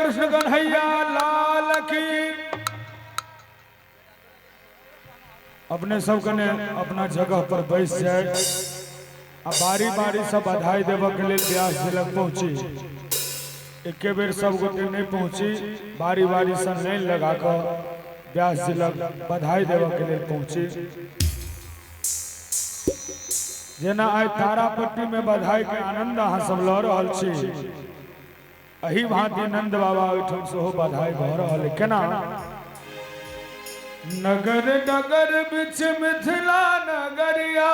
कृष्ण कन्हैया लाल की। अपने सब कने अपना जगह पर बैठ जाए। अब बारी बारी सब बधाई देव के लिए व्यास जिलक पहुंची। एक बेर सब गोटे नहीं पहुंची, बारी बारी से लाइन लगा कर व्यास जिलक बधाई देव के लिए पहुंची। जेना आज तारापट्टी में बधाई के आनंद अहाँ सब ल रहल छी, अही भांति नंद बाबा ओठम सेहो बधाई भ रहल है। केना नगर नगर बिच मिथिला नगरिया,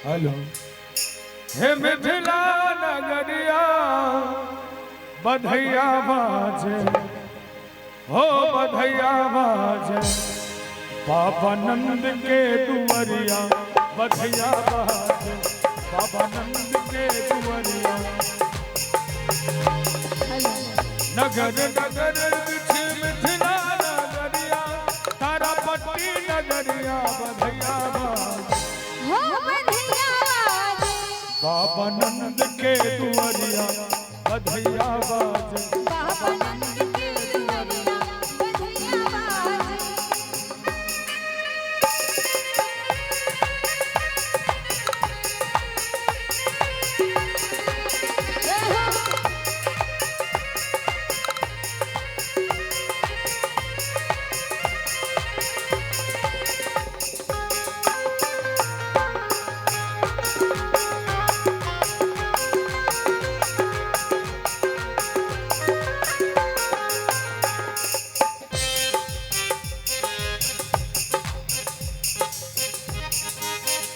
हेलो हे मिथिला नगरिया बधैया बाजे हो बधैया बाजे, बाबा नंद के दुवरिया बधैया बाजे, बाबा नंद के दुवरिया। नगर नगर बिच मिथिला नगरिया, तारापट्टी नगरिया बधैया बाजे हो बधैया बाजे, बाबा नंद के दुवरिया बधैया बाजे, बाबा नंद के दुवरिया बधैया बाजे।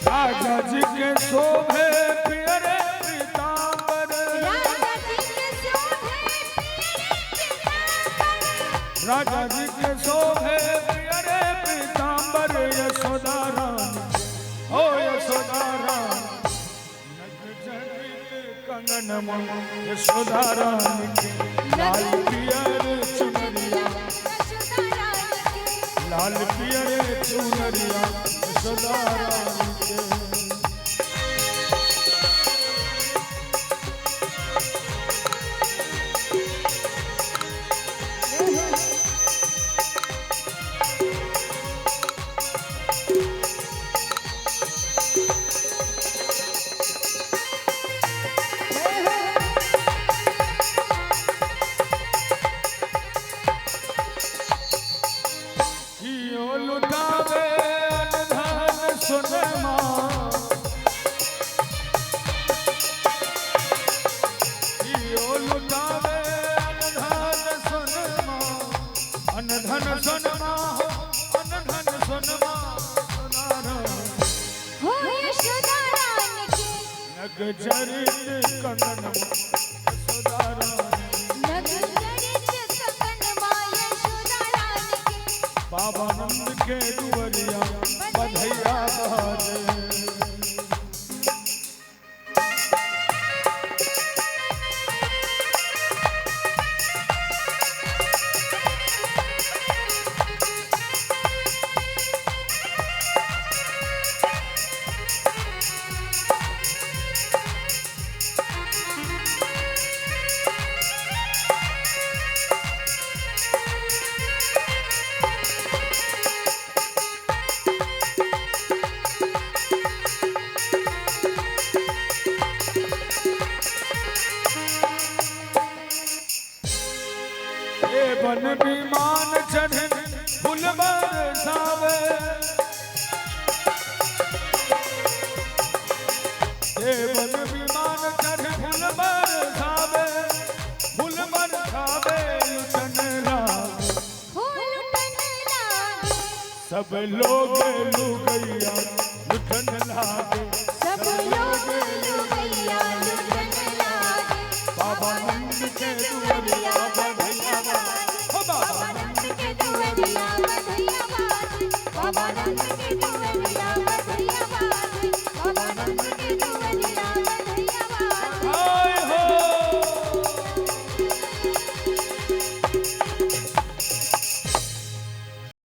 राजा जी के शोभे प्यारे पीतांबर, राजा जी के शोभे राजा जी के शोभे प्यारे पीतांबर, यशोदा रानी ओ यशोदा रानी, नग जरी के कंगन में यशोदा रानी के लाल पियर चुनरिया, लाल पियर चुनरिया यशोदा रानी के। लुटावे अनधन सोनमा, लुटावे अनधन सोनमा, अनधन सोनमा हो अनधन सोनमा, हो यशोदा रानी के नग जरित कंगन यशोदा रानी, नग जरित कंगन यशोदा रानी के, बाबा नंद के दुवरिया बधैया बाजे। बन विमान चढ़े फूल बरसावे, बन विमान चढ़े फूल बरसावे, फूल बरसावे लुटन लागे, हो लुटन लागे, सब लोग लुगैया लुटन लागे, सब लोग लुगैया लुटन लागे, बाबा नंद के दुवरिया बधैया बाजे, बाबा नंद के दुवरिया बधैया बाजे, बाबा नंद के दुवरिया